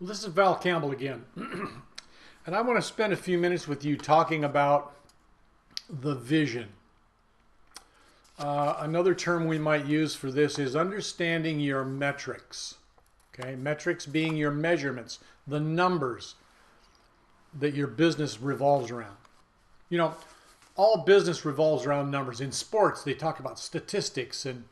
Well, this is Val Campbell again. And I want to spend a few minutes with you talking about the vision. Another term we might use for this is understanding your metrics. Okay, metrics being your measurements, the numbers that your business revolves around. You know, all business revolves around numbers. In sports, they talk about statistics, and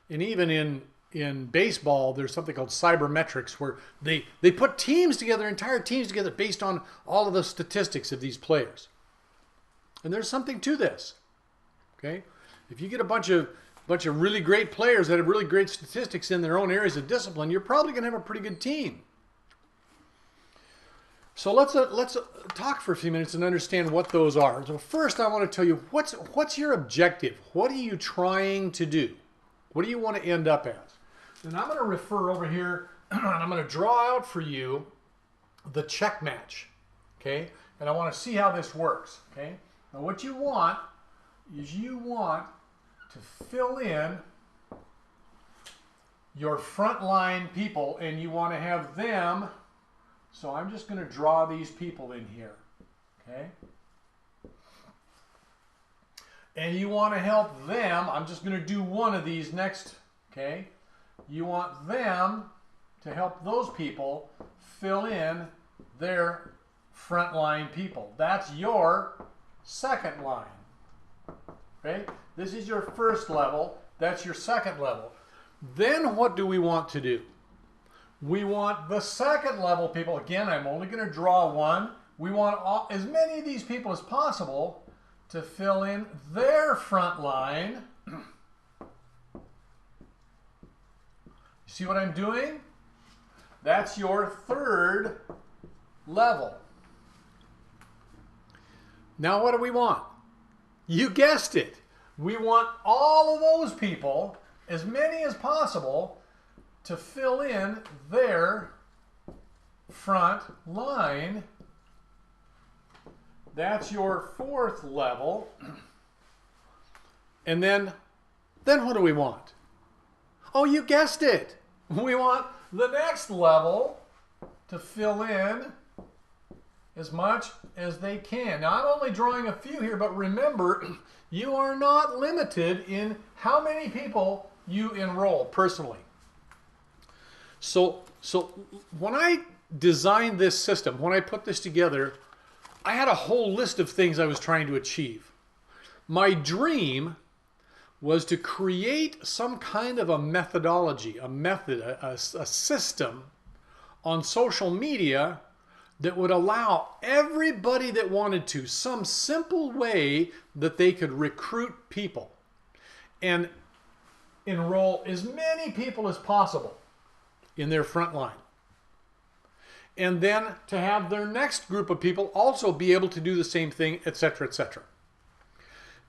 even in baseball, there's something called cybermetrics, where they put teams together, entire teams together, based on all of the statistics of these players. And there's something to this. Okay, if you get a bunch of really great players that have really great statistics in their own areas of discipline, you're probably going to have a pretty good team. So let's talk for a few minutes and understand what those are. So first, I want to tell you what's your objective. What are you trying to do? What do you want to end up as? And I'm going to refer over here, and I'm going to draw out for you the check match. Okay, and I want to see how this works. Okay, now what you want is to fill in your frontline people, and you want to have them. So I'm just going to draw these people in here, okay? And you want to help them. I'm just going to do one of these next, okay? You want them to help those people fill in their frontline people. That's your second line, okay? This is your first level. That's your second level. Then what do we want to do? We want the second level people. Again, I'm only going to draw one. We want as many of these people as possible to fill in their front line. You see what I'm doing? That's your third level. Now what do we want? You guessed it. We want all of those people, as many as possible, to fill in their front line. That's your fourth level. And then what do we want? Oh, you guessed it. We want the next level to fill in as much as they can. Now, I'm only drawing a few here, but remember, you are not limited in how many people you enroll personally. So when I designed this system, when I put this together, I had a whole list of things I was trying to achieve. My dream was to create some kind of a methodology, a method, a system on social media that would allow everybody that wanted to, some simple way that they could recruit people and enroll as many people as possible in their front line. And then to have their next group of people also be able to do the same thing, etc., etc.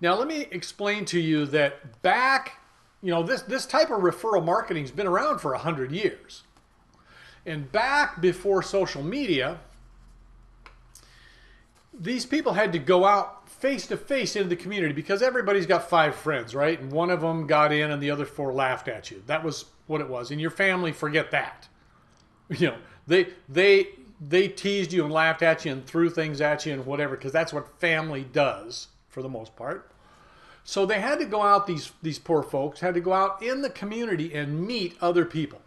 Now, let me explain to you that back, this type of referral marketing has been around for 100 years. And back before social media, these people had to go out face to face into the community because everybody's got 5 friends, right? And one of them got in and the other 4 laughed at you. That was what it was. And your family, forget that. They teased you and laughed at you and threw things at you and whatever, because that's what family does for the most part. So they had to go out, these poor folks had to go out in the community and meet other people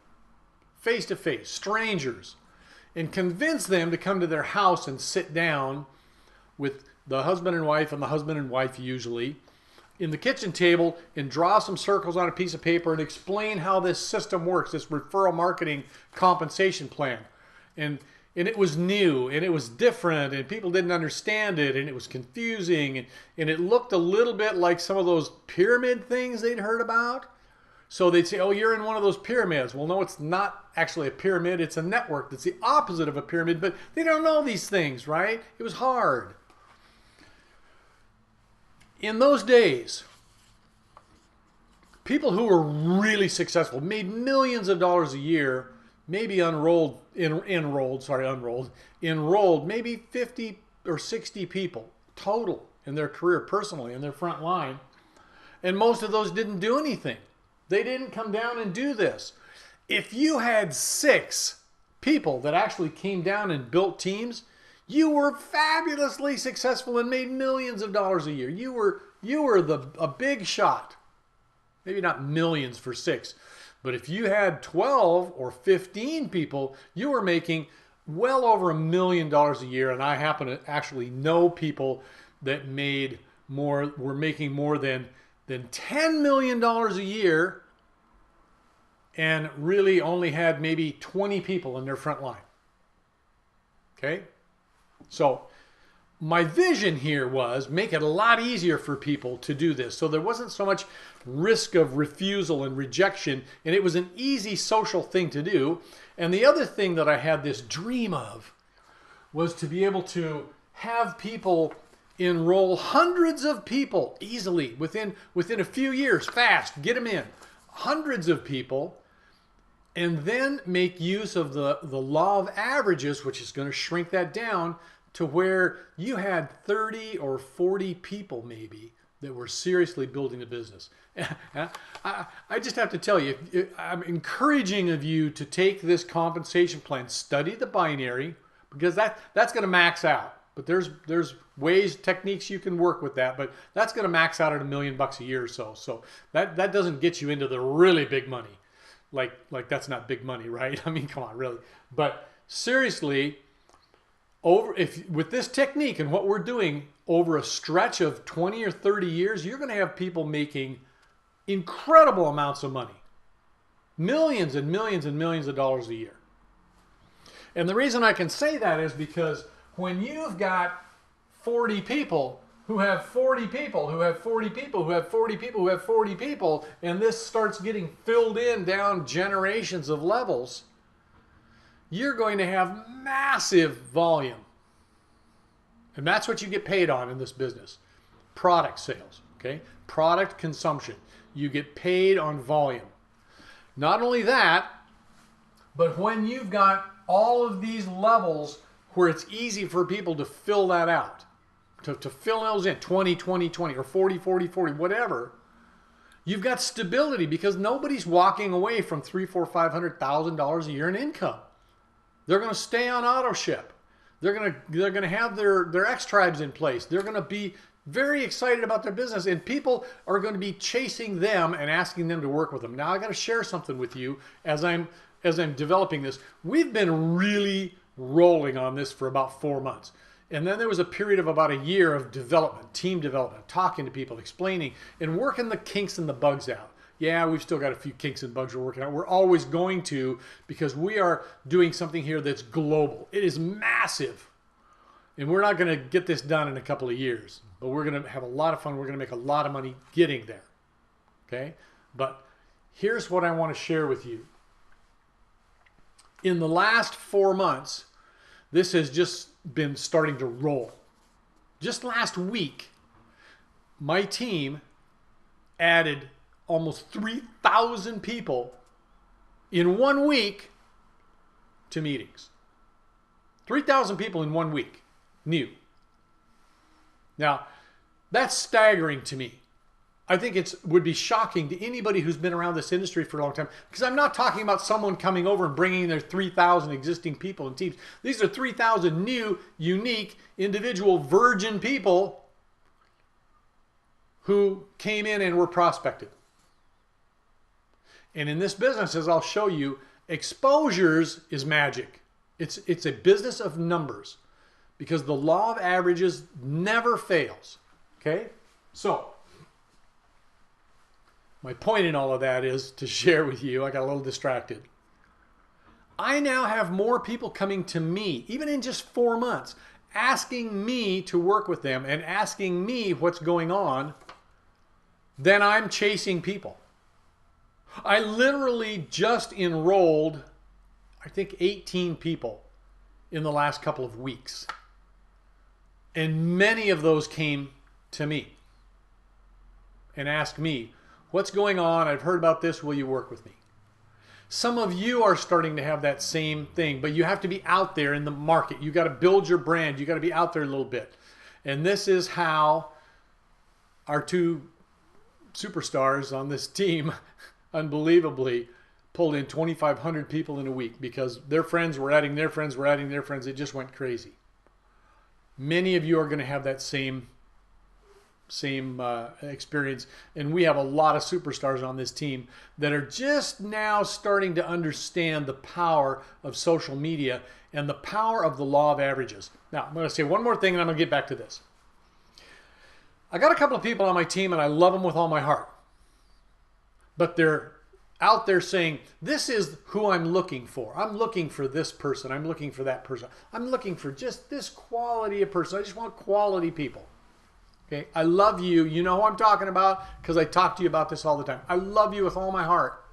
face to face, strangers, and convince them to come to their house and sit down with the husband and wife, and the husband and wife usually, in the kitchen table, and draw some circles on a piece of paper and explain how this system works, this referral marketing compensation plan. And it was new, and it was different, and people didn't understand it, and it was confusing, and it looked a little bit like some of those pyramid things they'd heard about. So they'd say, oh, you're in one of those pyramids. Well, no, it's not actually a pyramid. It's a network that's the opposite of a pyramid, but they don't know these things, right? It was hard. In those days, people who were really successful, made millions of dollars a year, maybe enrolled maybe 50 or 60 people total in their career personally, in their front line. And most of those didn't do anything. They didn't come down and do this. If you had 6 people that actually came down and built teams, you were fabulously successful and made millions of dollars a year. You were a big shot. Maybe not millions for 6, but if you had 12 or 15 people, you were making well over $1 million a year. And I happen to actually know people that were making more than $10 million a year and really only had maybe 20 people in their front line. Okay? So my vision here was make it a lot easier for people to do this. So there wasn't so much risk of refusal and rejection, and it was an easy social thing to do. And the other thing that I had this dream of was to be able to have people enroll hundreds of people easily within a few years, fast, get them in, hundreds of people, and then make use of the law of averages, which is going to shrink that down to where you had 30 or 40 people maybe that were seriously building a business. I just have to tell you, I'm encouraging of you to take this compensation plan, study the binary, because that's going to max out. But there's ways, techniques you can work with that, but that's going to max out at $1 million a year or so. So that doesn't get you into the really big money. Like that's not big money, right? I mean, come on, really. But seriously, with this technique and what we're doing over a stretch of 20 or 30 years, you're going to have people making incredible amounts of money. Millions and millions and millions of dollars a year. And the reason I can say that is because when you've got 40 people who have 40 people, who have 40 people, who have 40 people, who have 40 people, and this starts getting filled in down generations of levels, you're going to have massive volume. And that's what you get paid on in this business. Product sales, okay? Product consumption. You get paid on volume. Not only that, but when you've got all of these levels where it's easy for people to fill that out, to fill those in, 20, 20, 20, or 40, 40, 40, whatever, you've got stability because nobody's walking away from $300,000, $400,000, $500,000 a year in income. They're going to stay on auto ship. They're going to have their X-Tribes in place. They're going to be very excited about their business, and people are going to be chasing them and asking them to work with them. Now, I got to share something with you as I'm developing this. We've been really rolling on this for about 4 months. And then there was a period of about a year of development, team development, talking to people, explaining, and working the kinks and the bugs out. Yeah, we've still got a few kinks and bugs we're working out. We're always going to, because we are doing something here that's global. It is massive. And we're not going to get this done in a couple of years. But we're going to have a lot of fun. We're going to make a lot of money getting there. Okay? But here's what I want to share with you. In the last 4 months, this has just been starting to roll. Just last week, my team added almost 3,000 people in 1 week to meetings. 3,000 people in 1 week, new. Now, that's staggering to me. I think it would be shocking to anybody who's been around this industry for a long time, because I'm not talking about someone coming over and bringing their 3,000 existing people and teams. These are 3,000 new, unique, individual, virgin people who came in and were prospected. And in this business, as I'll show you, exposures is magic. It's a business of numbers because the law of averages never fails. Okay? So, my point in all of that is to share with you, I got a little distracted. I now have more people coming to me, even in just 4 months, asking me to work with them and asking me what's going on, than I'm chasing people. I literally just enrolled, I think, 18 people in the last couple of weeks. And many of those came to me and asked me, what's going on? I've heard about this. Will you work with me? Some of you are starting to have that same thing, but you have to be out there in the market. You got to build your brand. You got to be out there a little bit. And this is how our two superstars on this team unbelievably pulled in 2,500 people in a week because their friends were adding their friends, were adding their friends. It just went crazy. Many of you are going to have that same experience, and we have a lot of superstars on this team that are just now starting to understand the power of social media and the power of the law of averages. Now, I'm going to say one more thing and I'm going to get back to this. I got a couple of people on my team and I love them with all my heart, but they're out there saying, this is who I'm looking for. I'm looking for this person. I'm looking for that person. I'm looking for just this quality of person. I just want quality people. Okay, I love you. You know who I'm talking about because I talk to you about this all the time. I love you with all my heart.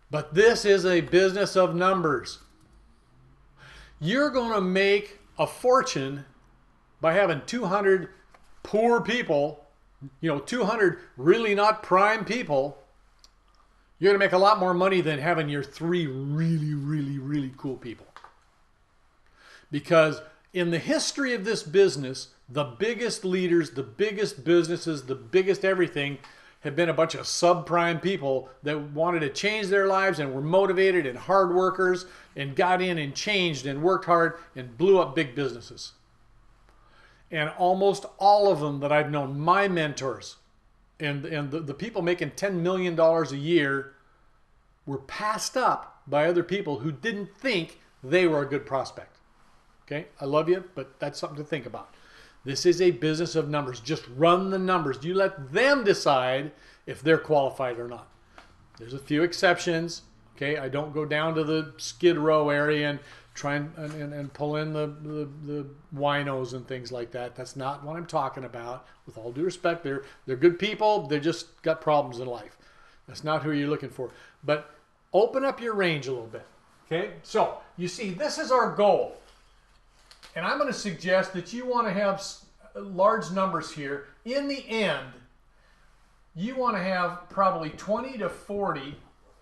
But this is a business of numbers. You're going to make a fortune by having 200 poor people, 200 really not prime people. You're going to make a lot more money than having your 3 really, really, really cool people. Because in the history of this business, the biggest leaders, the biggest businesses, the biggest everything have been a bunch of subprime people that wanted to change their lives and were motivated and hard workers and got in and changed and worked hard and blew up big businesses. And almost all of them that I've known, my mentors, and the people making $10 million a year were passed up by other people who didn't think they were a good prospect. Okay, I love you, but that's something to think about. This is a business of numbers. Just run the numbers. You let them decide if they're qualified or not. There's a few exceptions. Okay, I don't go down to the Skid Row area and try and pull in the winos and things like that. That's not what I'm talking about. With all due respect, they're good people. They just got problems in life. That's not who you're looking for. But open up your range a little bit. Okay, so you see, this is our goal. And I'm going to suggest that you want to have large numbers here. In the end, you want to have probably 20 to 40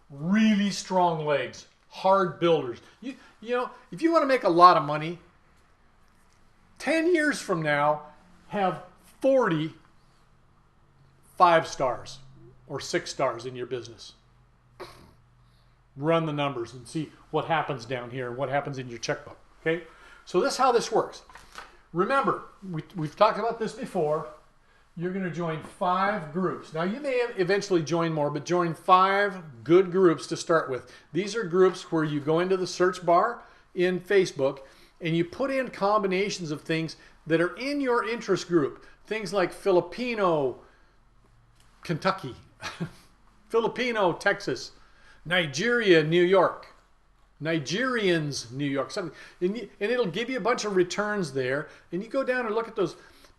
really strong legs, hard builders. You know, if you want to make a lot of money, 10 years from now, have 40 5 stars or 6 stars in your business. Run the numbers and see what happens down here and what happens in your checkbook. Okay? So this is how this works. Remember, we've talked about this before. You're going to join 5 groups. Now, you may eventually join more, but join 5 good groups to start with. These are groups where you go into the search bar in Facebook and you put in combinations of things that are in your interest group. Things like Filipino, Kentucky, Filipino, Texas, Nigeria, New York, Nigerians, New York, something, and it'll give you a bunch of returns there, and you go down and look at those.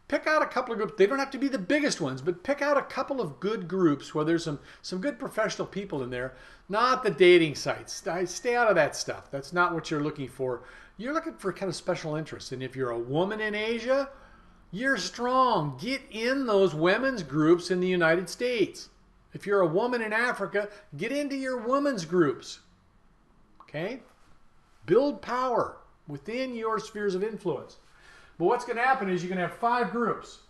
Pick out a couple of groups. They don't have to be the biggest ones, but pick out a couple of good groups where there's some good professional people in there, not the dating sites. Stay out of that stuff. That's not what you're looking for. You're looking for kind of special interests, and if you're a woman in Asia, you're strong. Get in those women's groups in the United States. If you're a woman in Africa, get into your women's groups. Okay? Build power within your spheres of influence. But what's going to happen is you're going to have 5 groups.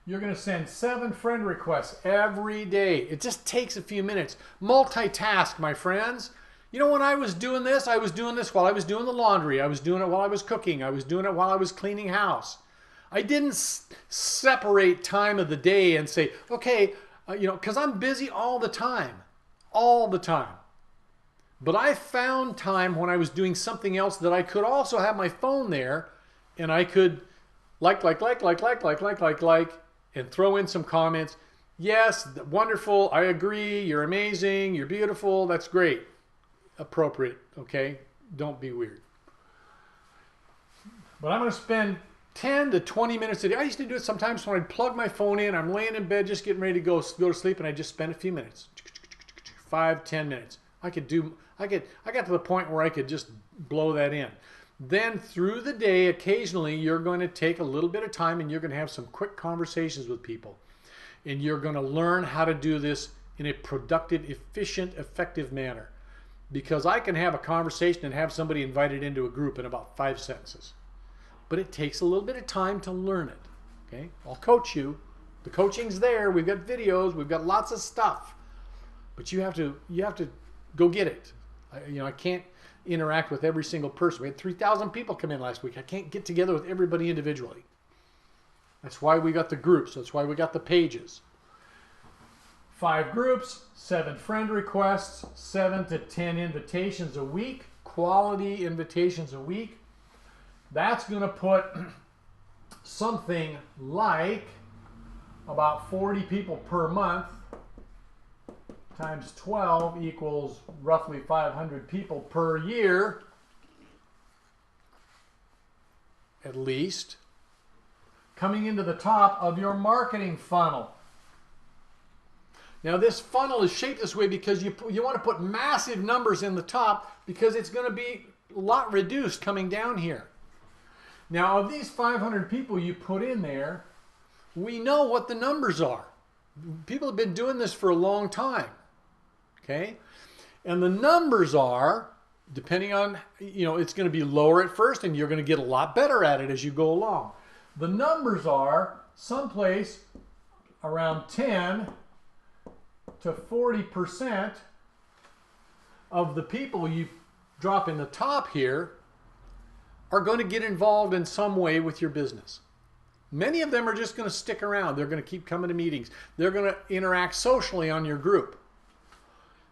You're going to send 7 friend requests every day. It just takes a few minutes. Multitask, my friends. You know, when I was doing this while I was doing the laundry. I was doing it while I was cooking. I was doing it while I was cleaning house. I didn't separate time of the day and say, okay, because I'm busy all the time. All the time. But I found time when I was doing something else that I could also have my phone there and I could like, and throw in some comments. Yes, wonderful, I agree, you're amazing, you're beautiful, that's great. Appropriate, okay? Don't be weird. But I'm going to spend 10 to 20 minutes a day. I used to do it sometimes when I'd plug my phone in, I'm laying in bed just getting ready to go to sleep, and I just spend a few minutes. 5, 10 minutes. I got to the point where I could just blow that in. Then through the day, occasionally, you're going to take a little bit of time and you're going to have some quick conversations with people. And you're going to learn how to do this in a productive, efficient, effective manner. Because I can have a conversation and have somebody invited into a group in about 5 sentences. But it takes a little bit of time to learn it. Okay? I'll coach you. The coaching's there. We've got videos. We've got lots of stuff. But you have to go get it. I can't interact with every single person. We had 3,000 people come in last week. I can't get together with everybody individually. That's why we got the groups. That's why we got the pages. 5 groups, 7 friend requests, 7 to 10 invitations a week, quality invitations a week. That's going to put something like about 40 people per month times 12 equals roughly 500 people per year, at least, coming into the top of your marketing funnel. Now this funnel is shaped this way because you want to put massive numbers in the top because it's going to be a lot reduced coming down here. Now of these 500 people you put in there, we know what the numbers are. People have been doing this for a long time. Okay? And the numbers are, depending on, it's going to be lower at first and you're going to get a lot better at it as you go along. The numbers are someplace around 10 to 40% of the people you drop in the top here are going to get involved in some way with your business. Many of them are just going to stick around. They're going to keep coming to meetings. They're going to interact socially on your group.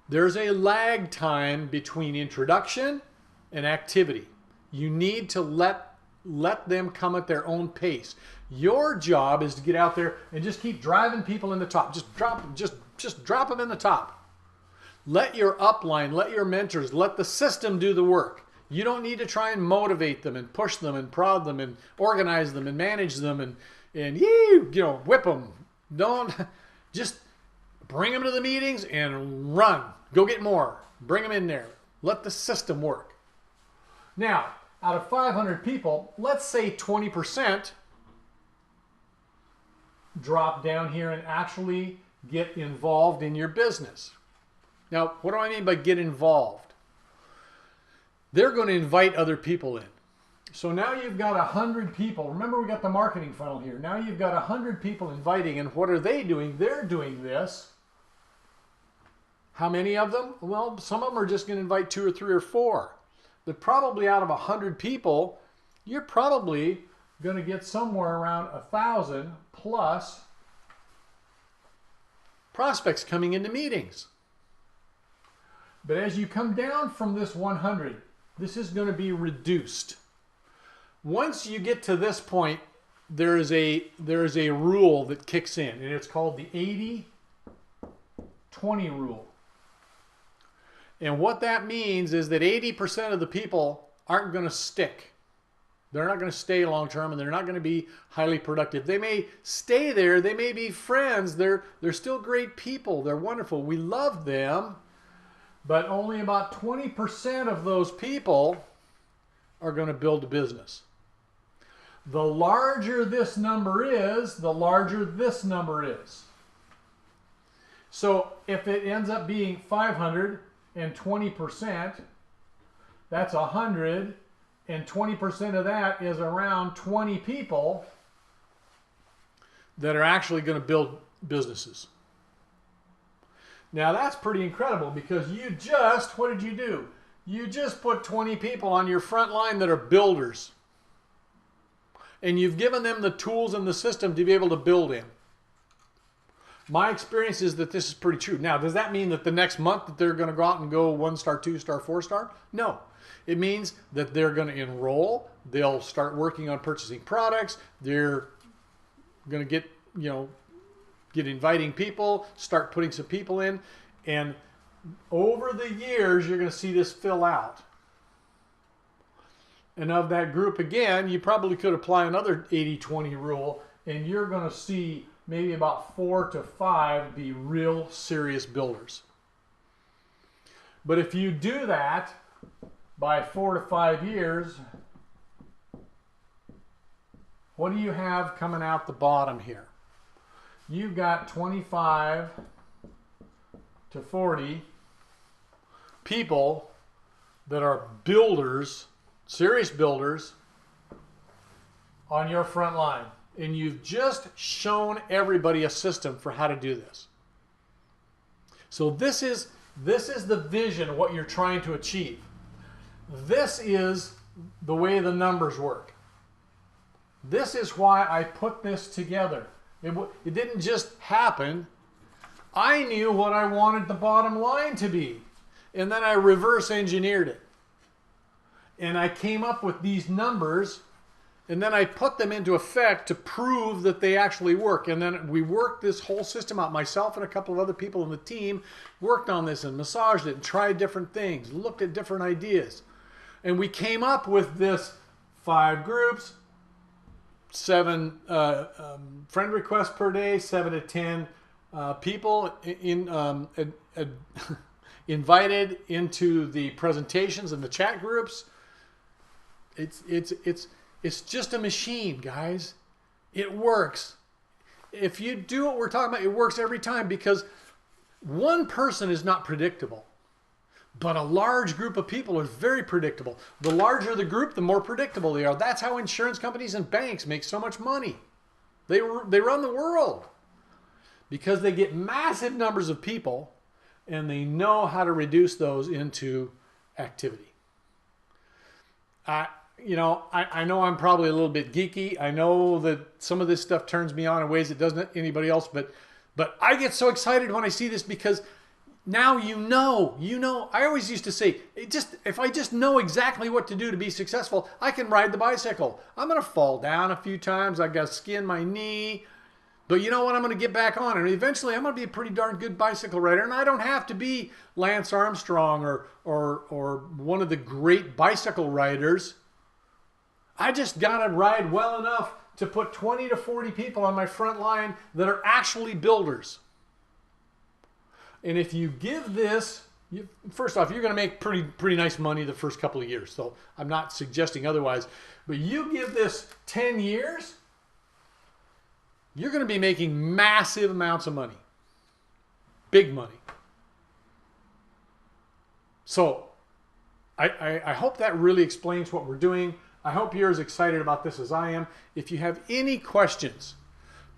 There's a lag time between introduction and activity. You need to let them come at their own pace. Your job is to get out there and just keep driving people in the top. Just drop them in the top. Let your upline, let your mentors, let the system do the work. You don't need to try and motivate them and push them and prod them and organize them and manage them and whip them. Don't just bring them to the meetings and run. Go get more. Bring them in there. Let the system work. Now, out of 500 people, let's say 20% drop down here and actually get involved in your business. Now, what do I mean by get involved? They're going to invite other people in. So now you've got 100 people. Remember, we got the marketing funnel here. Now you've got 100 people inviting, and what are they doing? They're doing this. How many of them? Well, some of them are just going to invite 2 or 3 or 4. But probably out of 100 people, you're probably going to get somewhere around 1,000 plus prospects coming into meetings. But as you come down from this 100, this is going to be reduced. Once you get to this point, there is a rule that kicks in, and it's called the 80-20 rule. And what that means is that 80% of the people aren't going to stick. They're not going to stay long term, and they're not going to be highly productive. They may stay there. They may be friends. They're still great people. They're wonderful. We love them. But only about 20% of those people are going to build a business. The larger this number is, the larger this number is. So if it ends up being 500 and 20%, that's 100, and 20% of that is around 20 people that are actually going to build businesses. Now that's pretty incredible because what did you do? You just put 20 people on your front line that are builders. And you've given them the tools and the system to be able to build in. My experience is that this is pretty true. Now, does that mean that the next month that they're going to go out and go 1-star, 2-star, 4-star? No. It means that they're going to enroll. They'll start working on purchasing products. They're going to get inviting people, start putting some people in. And over the years, you're going to see this fill out. And of that group, again, you probably could apply another 80-20 rule, and you're going to see maybe about 4 to 5 be real serious builders. But if you do that by 4 to 5 years, what do you have coming out the bottom here? You've got 25 to 40 people that are builders, serious builders, on your front line. And you've just shown everybody a system for how to do this. So this is This is the vision of what you're trying to achieve. This is the way the numbers work. This is why I put this together. It didn't just happen. I knew what I wanted the bottom line to be. And then I reverse engineered it. And I came up with these numbers, and then I put them into effect to prove that they actually work. And then we worked this whole system out. Myself and a couple of other people in the team worked on this and massaged it and tried different things, looked at different ideas. And we came up with this 5 groups, 7 friend requests per day, 7 to 10 people invited into the presentations and the chat groups. It's just a machine, guys. It works. If you do what we're talking about, it works every time, because one person is not predictable. But a large group of people are very predictable. The larger the group, the more predictable they are. That's how insurance companies and banks make so much money. They run the world because they get massive numbers of people and they know how to reduce those into activity. I know I'm probably a little bit geeky. I know that some of this stuff turns me on in ways it doesn't anybody else, but I get so excited when I see this, because now you know. I always used to say, if I just know exactly what to do to be successful, I can ride the bicycle. I'm going to fall down a few times. I've got to skin my knee. But you know what? I'm going to get back on. And eventually I'm going to be a pretty darn good bicycle rider. And I don't have to be Lance Armstrong or one of the great bicycle riders. I just got to ride well enough to put 20 to 40 people on my front line that are actually builders. And if you give this, first off, you're going to make pretty nice money the first couple of years. So I'm not suggesting otherwise. But you give this 10 years, you're going to be making massive amounts of money. Big money. So I hope that really explains what we're doing. I hope you're as excited about this as I am. If you have any questions,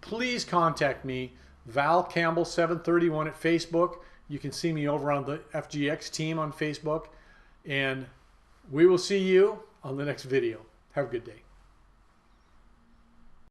please contact me. Val Campbell 731 at Facebook. You can see me over on the FGX team on Facebook. And we will see you on the next video. Have a good day.